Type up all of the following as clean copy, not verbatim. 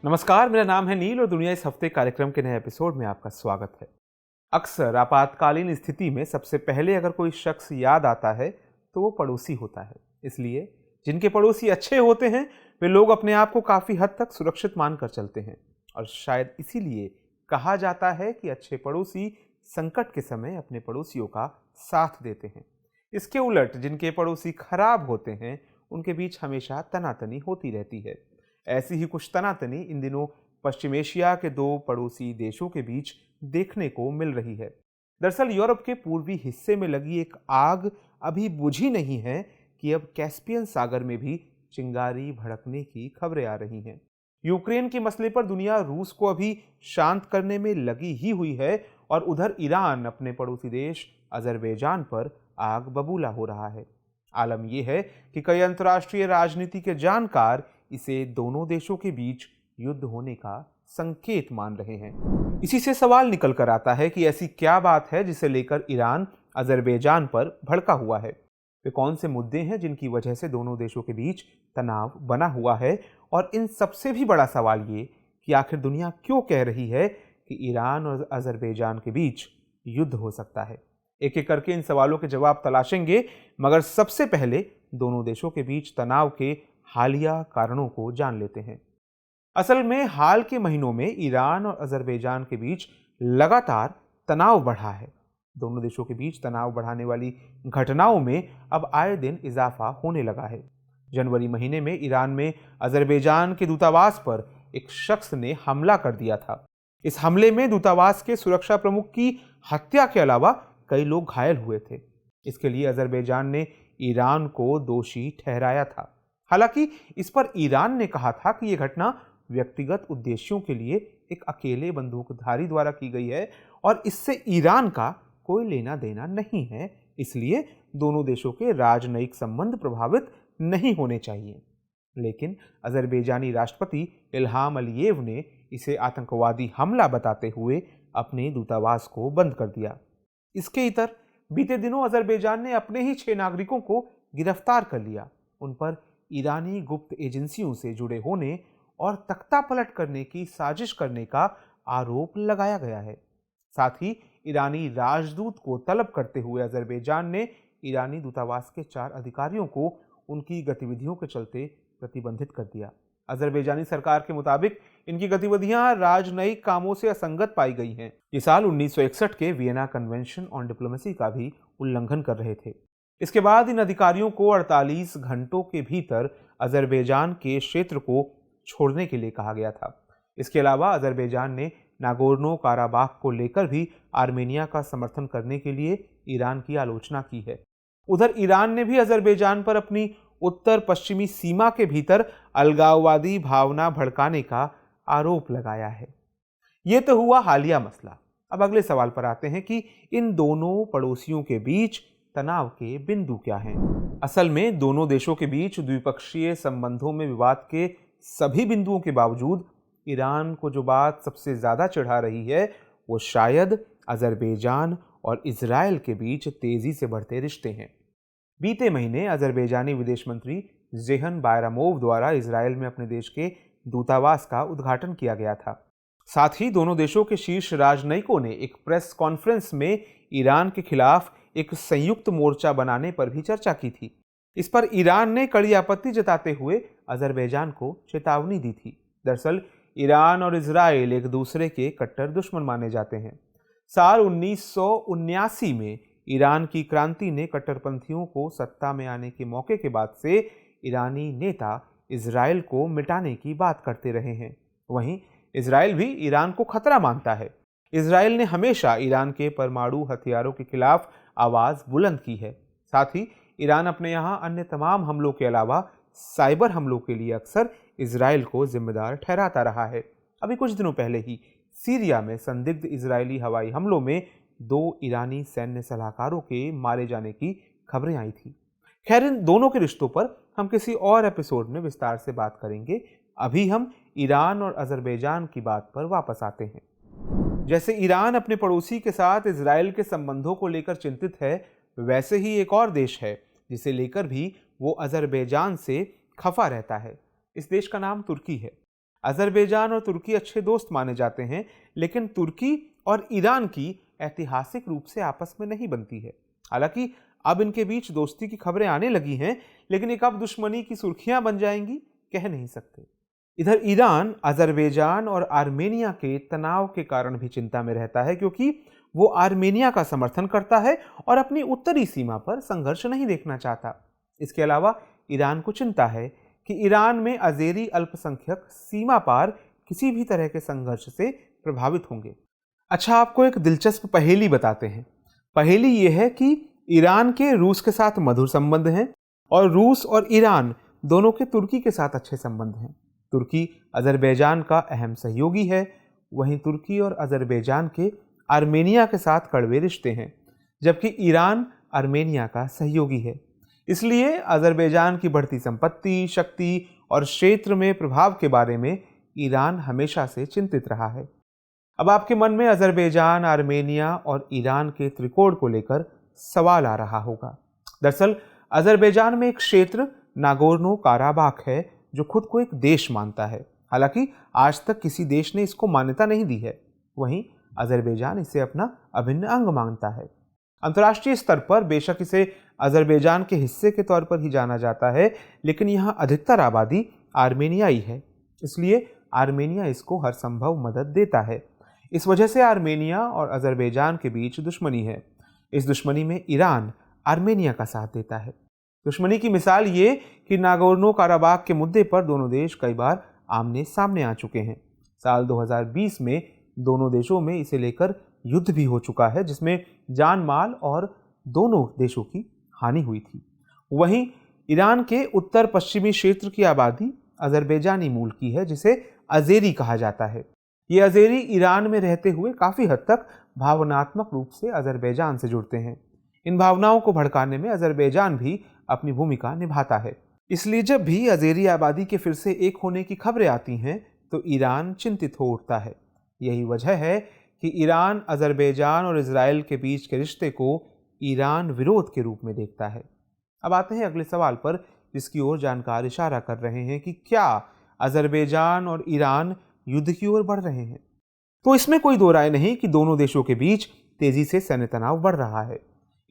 नमस्कार, मेरा नाम है नील और दुनिया इस हफ्ते कार्यक्रम के नए एपिसोड में आपका स्वागत है। अक्सर आपातकालीन स्थिति में सबसे पहले अगर कोई शख्स याद आता है तो वो पड़ोसी होता है। इसलिए जिनके पड़ोसी अच्छे होते हैं वे लोग अपने आप को काफ़ी हद तक सुरक्षित मानकर चलते हैं और शायद इसीलिए कहा जाता है कि अच्छे पड़ोसी संकट के समय अपने पड़ोसियों का साथ देते हैं। इसके उलट जिनके पड़ोसी खराब होते हैं उनके बीच हमेशा तनातनी होती रहती है। ऐसी ही कुछ तनातनी इन दिनों पश्चिम एशिया के दो पड़ोसी देशों के बीच देखने को मिल रही है। दरअसल यूरोप के पूर्वी हिस्से में लगी एक आग अभी बुझी नहीं है कि अब कैस्पियन सागर में भी चिंगारी भड़कने की खबरें आ रही हैं। यूक्रेन के मसले पर दुनिया रूस को अभी शांत करने में लगी ही हुई है और उधर ईरान अपने पड़ोसी देश अजरबैजान पर आग बबूला हो रहा है। आलम यह है कि कई अंतर्राष्ट्रीय राजनीति के जानकार इसे दोनों देशों के बीच युद्ध होने का संकेत मान रहे हैं। इसी से सवाल निकल कर आता है कि ऐसी क्या बात है जिसे लेकर ईरान अजरबैजान पर भड़का हुआ है। वे कौन से मुद्दे हैं जिनकी वजह से दोनों देशों के बीच तनाव बना हुआ है, और इन सबसे भी बड़ा सवाल ये कि आखिर दुनिया क्यों कह रही है कि ईरान और अजरबैजान के बीच युद्ध हो सकता है। एक एक करके इन सवालों के जवाब तलाशेंगे, मगर सबसे पहले दोनों देशों के बीच तनाव के हालिया कारणों को जान लेते हैं। असल में हाल के महीनों में ईरान और अजरबैजान के बीच लगातार तनाव बढ़ा है। दोनों देशों के बीच तनाव बढ़ाने वाली घटनाओं में अब आए दिन इजाफा होने लगा है। जनवरी महीने में ईरान में अजरबैजान के दूतावास पर एक शख्स ने हमला कर दिया था। इस हमले में दूतावास के सुरक्षा प्रमुख की हत्या के अलावा कई लोग घायल हुए थे। इसके लिए अजरबैजान ने ईरान को दोषी ठहराया था। हालांकि इस पर ईरान ने कहा था कि यह घटना व्यक्तिगत उद्देश्यों के लिए एक अकेले बंदूकधारी द्वारा की गई है और इससे ईरान का कोई लेना देना नहीं है, इसलिए दोनों देशों के राजनयिक संबंध प्रभावित नहीं होने चाहिए। लेकिन अजरबैजानी राष्ट्रपति इल्हाम अलीयेव ने इसे आतंकवादी हमला बताते हुए अपने दूतावास को बंद कर दिया। इसके इतर बीते दिनों अजरबैजान ने अपने ही 6 नागरिकों को गिरफ्तार कर लिया। उन पर ईरानी गुप्त एजेंसियों से जुड़े होने और तख्तापलट करने की साजिश करने का आरोप लगाया गया है। साथ ही ईरानी राजदूत को तलब करते हुए अजरबैजान ने ईरानी दूतावास के 4 अधिकारियों को उनकी गतिविधियों के चलते प्रतिबंधित कर दिया। अजरबैजानी सरकार के मुताबिक इनकी गतिविधियां राजनयिक कामों से असंगत पाई गई हैं। ये साल 1961 के वियना कन्वेंशन ऑन डिप्लोमेसी का भी उल्लंघन कर रहे थे। इसके बाद इन अधिकारियों को 48 घंटों के भीतर अजरबैजान के क्षेत्र को छोड़ने के लिए कहा गया था। इसके अलावा अजरबैजान ने नागोर्नो काराबाख को लेकर भी आर्मेनिया का समर्थन करने के लिए ईरान की आलोचना की है। उधर ईरान ने भी अजरबैजान पर अपनी उत्तर पश्चिमी सीमा के भीतर अलगाववादी भावना भड़काने का आरोप लगाया है। ये तो हुआ हालिया मसला। अब अगले सवाल पर आते हैं कि इन दोनों पड़ोसियों के बीच तनाव के बिंदु क्या हैं। असल में दोनों देशों के बीच द्विपक्षीय संबंधों में विवाद के सभी बिंदुओं के बावजूद ईरान को जो बात सबसे ज्यादा चिढ़ा रही है वो शायद अजरबैजान और इजराइल के बीच तेजी से बढ़ते रिश्ते हैं। बीते महीने अजरबैजानी विदेश मंत्री जेहन बायरामोव द्वारा इजराइल में अपने देश के दूतावास का उद्घाटन किया गया था। साथ ही दोनों देशों के शीर्ष राजनयिकों ने एक प्रेस कॉन्फ्रेंस में ईरान के खिलाफ एक संयुक्त मोर्चा बनाने पर भी चर्चा की थी। इस पर ईरान ने कड़ी आपत्ति जताते हुए अजरबैजान को चेतावनी दी थी। दरअसल ईरान और इजराइल एक दूसरे के कट्टर दुश्मन माने जाते हैं। साल 1979 में ईरान की क्रांति ने कट्टरपंथियों को सत्ता में आने के मौके के बाद से ईरानी नेता इजराइल को मिटाने की बात करते रहे हैं। वहीं इजराइल भी ईरान को खतरा मानता है। इजराइल ने हमेशा ईरान के परमाणु हथियारों के खिलाफ आवाज बुलंद की है। साथ ही ईरान अपने यहाँ अन्य तमाम हमलों के अलावा साइबर हमलों के लिए अक्सर इजराइल को जिम्मेदार ठहराता रहा है। अभी कुछ दिनों पहले ही सीरिया में संदिग्ध इजरायली हवाई हमलों में 2 ईरानी सैन्य सलाहकारों के मारे जाने की खबरें आई थी। खैर, इन दोनों के रिश्तों पर हम किसी और एपिसोड में विस्तार से बात करेंगे। अभी हम ईरान और अजरबैजान की बात पर वापस आते हैं। जैसे ईरान अपने पड़ोसी के साथ इजराइल के संबंधों को लेकर चिंतित है, वैसे ही एक और देश है जिसे लेकर भी वो अजरबैजान से खफा रहता है। इस देश का नाम तुर्की है। अजरबैजान और तुर्की अच्छे दोस्त माने जाते हैं, लेकिन तुर्की और ईरान की ऐतिहासिक रूप से आपस में नहीं बनती है। हालांकि अब इनके बीच दोस्ती की खबरें आने लगी हैं, लेकिन ये कब दुश्मनी की सुर्खियां बन जाएंगी कह नहीं सकते। इधर ईरान अजरबैजान और आर्मेनिया के तनाव के कारण भी चिंता में रहता है, क्योंकि वो आर्मेनिया का समर्थन करता है और अपनी उत्तरी सीमा पर संघर्ष नहीं देखना चाहता। इसके अलावा ईरान को चिंता है कि ईरान में अज़ेरी अल्पसंख्यक सीमा पार किसी भी तरह के संघर्ष से प्रभावित होंगे। अच्छा, आपको एक दिलचस्प पहेली बताते हैं। पहेली यह है कि ईरान के रूस के साथ मधुर संबंध हैं और रूस और ईरान दोनों के तुर्की के साथ अच्छे संबंध हैं। तुर्की अजरबैजान का अहम सहयोगी है, वहीं तुर्की और अजरबैजान के आर्मेनिया के साथ कड़वे रिश्ते हैं, जबकि ईरान आर्मेनिया का सहयोगी है। इसलिए अजरबैजान की बढ़ती संपत्ति, शक्ति और क्षेत्र में प्रभाव के बारे में ईरान हमेशा से चिंतित रहा है। अब आपके मन में अजरबैजान, आर्मेनिया और ईरान के त्रिकोण को लेकर सवाल आ रहा होगा। दरअसल अजरबैजान में एक क्षेत्र नागोर्नो काराबाख है जो खुद को एक देश मानता है। हालांकि आज तक किसी देश ने इसको मान्यता नहीं दी है। वहीं अजरबैजान इसे अपना अभिन्न अंग मानता है। अंतर्राष्ट्रीय स्तर पर बेशक इसे अजरबैजान के हिस्से के तौर पर ही जाना जाता है, लेकिन यहाँ अधिकतर आबादी आर्मेनियाई है, इसलिए आर्मेनिया इसको हर संभव मदद देता है। इस वजह से आर्मेनिया और अजरबैजान के बीच दुश्मनी है। इस दुश्मनी में ईरान आर्मेनिया का साथ देता है। दुश्मनी की मिसाल ये कि नागोर्नो काराबाख के मुद्दे पर दोनों देश कई बार आमने सामने आ चुके हैं। साल 2020 में दोनों देशों में इसे लेकर युद्ध भी हो चुका है, जिसमें जान माल और दोनों देशों की हानि हुई थी। वहीं ईरान के उत्तर पश्चिमी क्षेत्र की आबादी अजरबैजानी मूल की है, जिसे अज़ेरी कहा जाता है। ये अज़ेरी ईरान में रहते हुए काफ़ी हद तक भावनात्मक रूप से अजरबैजान से जुड़ते हैं। इन भावनाओं को भड़काने में अजरबैजान भी अपनी भूमिका निभाता है। इसलिए जब भी अज़ेरी आबादी के फिर से एक होने की खबरें आती हैं तो ईरान चिंतित हो उठता है। यही वजह है कि ईरान अजरबैजान और इजराइल के बीच के रिश्ते को ईरान विरोध के रूप में देखता है। अब आते हैं अगले सवाल पर, जिसकी ओर जानकार इशारा कर रहे हैं कि क्या अजरबैजान और ईरान युद्ध की ओर बढ़ रहे हैं। तो इसमें कोई दो राय नहीं कि दोनों देशों के बीच तेजी से सैन्य तनाव बढ़ रहा है।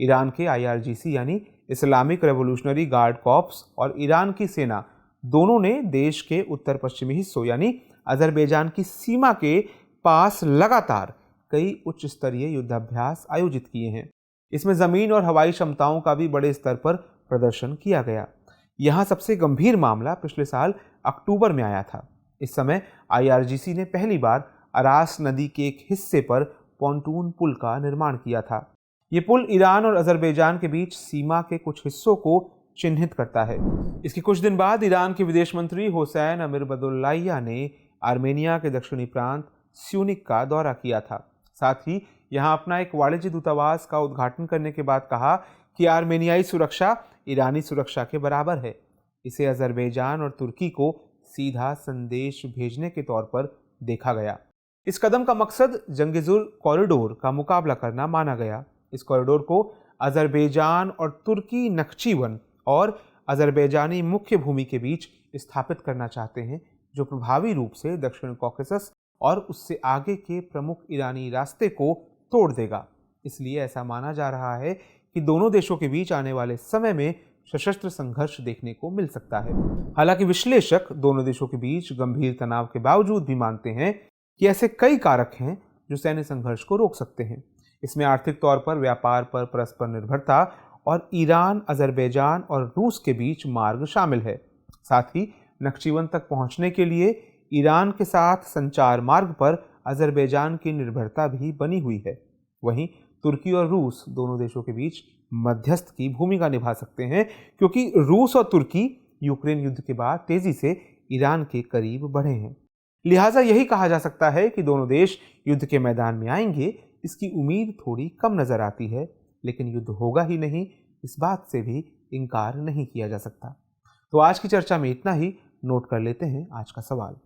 ईरान के IRGC यानी इस्लामिक रेवोल्यूशनरी गार्ड कॉर्प्स और ईरान की सेना दोनों ने देश के उत्तर पश्चिमी हिस्सों यानी अजरबैजान की सीमा के पास लगातार कई उच्च स्तरीय युद्धाभ्यास आयोजित किए हैं। इसमें जमीन और हवाई क्षमताओं का भी बड़े स्तर पर प्रदर्शन किया गया। यहाँ सबसे गंभीर मामला पिछले साल अक्टूबर में आया था। इस समय IRGC ने पहली बार अरास नदी के एक हिस्से पर पॉन्टून पुल का निर्माण किया था। ये पुल ईरान और अजरबैजान के बीच सीमा के कुछ हिस्सों को चिन्हित करता है। इसके कुछ दिन बाद ईरान के विदेश मंत्री हुसैन अमीरबदुल्लाहिया ने आर्मेनिया के दक्षिणी प्रांत स्यूनिक का दौरा किया था। साथ ही यहाँ अपना एक वाणिज्य दूतावास का उद्घाटन करने के बाद कहा कि आर्मेनियाई सुरक्षा ईरानी सुरक्षा के बराबर है। इसे अजरबैजान और तुर्की को सीधा संदेश भेजने के तौर पर देखा गया। इस कदम का मकसद जंगिजुल कॉरिडोर का मुकाबला करना माना गया। इस कॉरिडोर को अजरबैजान और तुर्की नख्चीवन और अजरबैजानी मुख्य भूमि के बीच स्थापित करना चाहते हैं, जो प्रभावी रूप से दक्षिण कॉकेसस और उससे आगे के प्रमुख ईरानी रास्ते को तोड़ देगा। इसलिए ऐसा माना जा रहा है कि दोनों देशों के बीच आने वाले समय में सशस्त्र संघर्ष देखने को मिल सकता है। हालांकि विश्लेषक दोनों देशों के बीच गंभीर तनाव के बावजूद भी मानते हैं कि ऐसे कई कारक हैं जो सैन्य संघर्ष को रोक सकते हैं। इसमें आर्थिक तौर पर व्यापार पर परस्पर निर्भरता और ईरान, अजरबैजान और रूस के बीच मार्ग शामिल है। साथ ही नख्चीवन तक पहुंचने के लिए ईरान के साथ संचार मार्ग पर अजरबैजान की निर्भरता भी बनी हुई है। वहीं तुर्की और रूस दोनों देशों के बीच मध्यस्थ की भूमिका निभा सकते हैं, क्योंकि रूस और तुर्की यूक्रेन युद्ध के बाद तेजी से ईरान के करीब बढ़े हैं। लिहाजा यही कहा जा सकता है कि दोनों देश युद्ध के मैदान में आएंगे। इसकी उम्मीद थोड़ी कम नजर आती है, लेकिन युद्ध होगा ही नहीं, इस बात से भी इनकार नहीं किया जा सकता। तो आज की चर्चा में इतना ही। नोट कर लेते हैं आज का सवाल।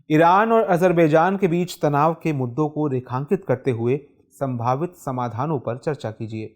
ईरान और अजरबैजान के बीच तनाव के मुद्दों को रेखांकित करते हुए संभावित समाधानों पर चर्चा कीजिए।